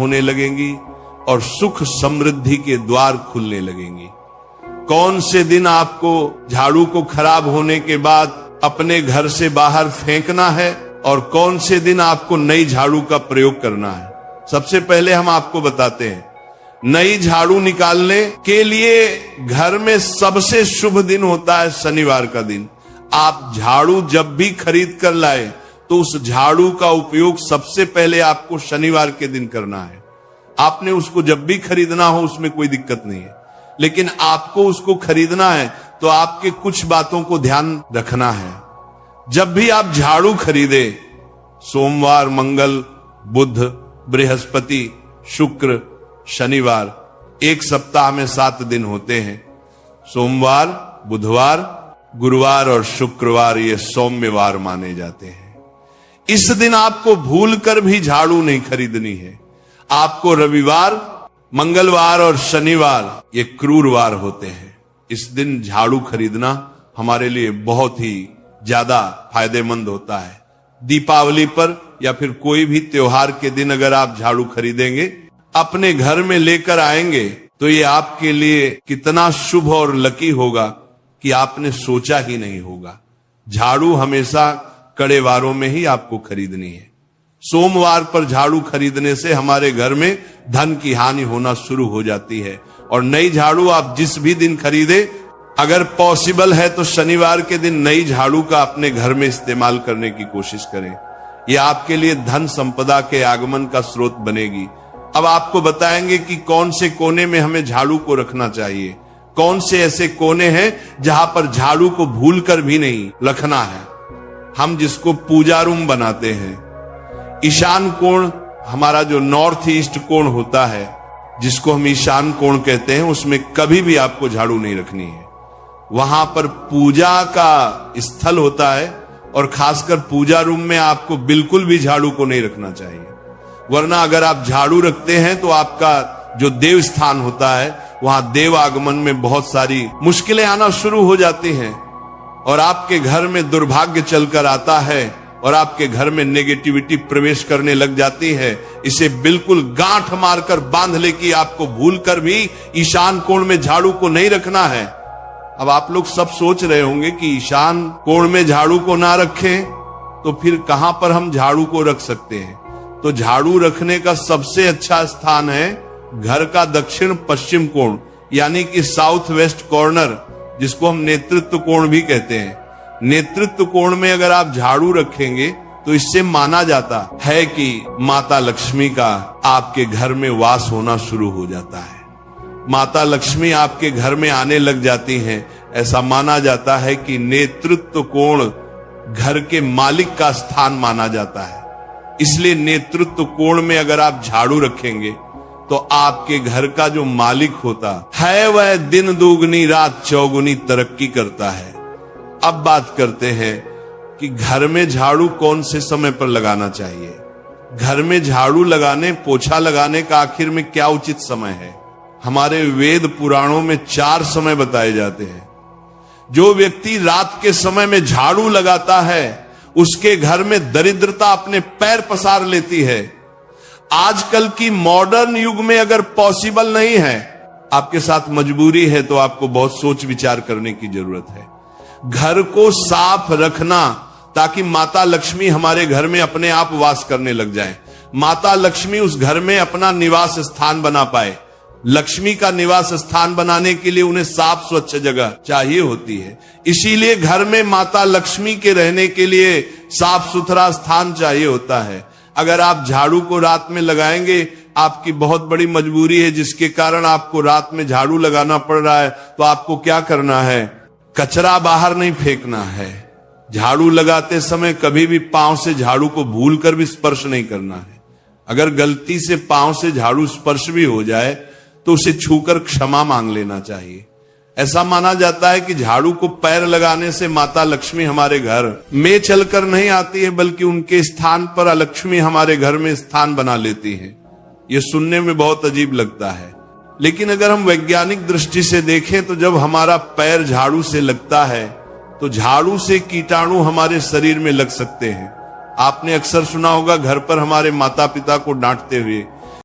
होने लगेंगी और सुख समृद्धि के द्वार खुलने लगेंगे। कौन से दिन आपको झाड़ू को खराब होने के बाद अपने घर से बाहर फेंकना है और कौन से दिन आपको नई झाड़ू का प्रयोग करना है, सबसे पहले हम आपको बताते हैं। नई झाड़ू निकालने के लिए घर में सबसे शुभ दिन होता है शनिवार का दिन। आप झाड़ू जब भी खरीद कर लाए तो उस झाड़ू का उपयोग सबसे पहले आपको शनिवार के दिन करना है। आपने उसको जब भी खरीदना हो उसमें कोई दिक्कत नहीं है, लेकिन आपको उसको खरीदना है तो आपके कुछ बातों को ध्यान रखना है। जब भी आप झाड़ू खरीदे, सोमवार, मंगल, बुध, बृहस्पति, शुक्र, शनिवार, एक सप्ताह में 7 दिन होते हैं। सोमवार, बुधवार, गुरुवार और शुक्रवार ये सौम्यवार माने जाते हैं। इस दिन आपको भूलकर भी झाड़ू नहीं खरीदनी है। आपको रविवार, मंगलवार और शनिवार ये क्रूरवार होते हैं। इस दिन झाड़ू खरीदना हमारे लिए बहुत ही ज्यादा फायदेमंद होता है। दीपावली पर या फिर कोई भी त्योहार के दिन अगर आप झाड़ू खरीदेंगे, अपने घर में लेकर आएंगे, तो ये आपके लिए कितना शुभ और लकी होगा कि आपने सोचा ही नहीं होगा। झाड़ू हमेशा कड़े वारों में ही आपको खरीदनी है। सोमवार पर झाड़ू खरीदने से हमारे घर में धन की हानि होना शुरू हो जाती है। और नई झाड़ू आप जिस भी दिन खरीदे, अगर पॉसिबल है तो शनिवार के दिन नई झाड़ू का अपने घर में इस्तेमाल करने की कोशिश करें। यह आपके लिए धन संपदा के आगमन का स्रोत बनेगी। अब आपको बताएंगे कि कौन से कोने में हमें झाड़ू को रखना चाहिए, कौन से ऐसे कोने हैं जहां पर झाड़ू को भूलकर भी नहीं रखना है। हम जिसको पूजा रूम बनाते हैं, ईशान कोण हमारा जो नॉर्थ ईस्ट कोण होता है, जिसको हम ईशान कोण कहते हैं, उसमें कभी भी आपको झाड़ू नहीं रखनी है। वहां पर पूजा का स्थल होता है और खासकर पूजा रूम में आपको बिल्कुल भी झाड़ू को नहीं रखना चाहिए। वरना अगर आप झाड़ू रखते हैं तो आपका जो देव स्थान होता है, वहां देव आगमन में बहुत सारी मुश्किलें आना शुरू हो जाती हैं और आपके घर में दुर्भाग्य चलकर आता है और आपके घर में नेगेटिविटी प्रवेश करने लग जाती है। इसे बिल्कुल गांठ मारकर बांध ले कि आपको भूलकर भी ईशान कोण में झाड़ू को नहीं रखना है। अब आप लोग सब सोच रहे होंगे कि ईशान कोण में झाड़ू को ना रखें तो फिर कहां पर हम झाड़ू को रख सकते हैं। तो झाड़ू रखने का सबसे अच्छा स्थान है घर का दक्षिण पश्चिम कोण, यानी कि साउथ वेस्ट कॉर्नर, जिसको हम नेतृत्व कोण भी कहते हैं। नेतृत्व कोण में अगर आप झाड़ू रखेंगे तो इससे माना जाता है कि माता लक्ष्मी का आपके घर में वास होना शुरू हो जाता है। माता लक्ष्मी आपके घर में आने लग जाती हैं। ऐसा माना जाता है कि नेतृत्व कोण घर के मालिक का स्थान माना जाता है। इसलिए नेतृत्व कोण में अगर आप झाड़ू रखेंगे तो आपके घर का जो मालिक होता है वह दिन दुगनी रात चौगुनी तरक्की करता है। अब बात करते हैं कि घर में झाड़ू कौन से समय पर लगाना चाहिए। घर में झाड़ू लगाने, पोछा लगाने का आखिर में क्या उचित समय है। हमारे वेद पुराणों में 4 समय बताए जाते हैं। जो व्यक्ति रात के समय में झाड़ू लगाता है उसके घर में दरिद्रता अपने पैर पसार लेती है। आजकल की मॉडर्न युग में अगर पॉसिबल नहीं है, आपके साथ मजबूरी है, तो आपको बहुत सोच विचार करने की जरूरत है। घर को साफ रखना ताकि माता लक्ष्मी हमारे घर में अपने आप वास करने लग जाए। माता लक्ष्मी उस घर में अपना निवास स्थान बना पाए। लक्ष्मी का निवास स्थान बनाने के लिए उन्हें साफ स्वच्छ जगह चाहिए होती है। इसीलिए घर में माता लक्ष्मी के रहने के लिए साफ सुथरा स्थान चाहिए होता है। अगर आप झाड़ू को रात में लगाएंगे, आपकी बहुत बड़ी मजबूरी है जिसके कारण आपको रात में झाड़ू लगाना पड़ रहा है, तो आपको क्या करना है, कचरा बाहर नहीं फेंकना है। झाड़ू लगाते समय कभी भी पांव से झाड़ू को भूलकर भी स्पर्श नहीं करना है। अगर गलती से पांव से झाड़ू स्पर्श भी हो जाए तो उसे छूकर क्षमा मांग लेना चाहिए। ऐसा माना जाता है कि झाड़ू को पैर लगाने से माता लक्ष्मी हमारे घर में चलकर नहीं आती है, बल्कि उनके स्थान पर लक्ष्मी हमारे घर में स्थान बना लेती है। ये सुनने में बहुत अजीब लगता है, लेकिन अगर हम वैज्ञानिक दृष्टि से देखें तो जब हमारा पैर झाड़ू से लगता है तो झाड़ू से कीटाणु हमारे शरीर में लग सकते हैं। आपने अक्सर सुना होगा घर पर हमारे माता पिता को डांटते हुए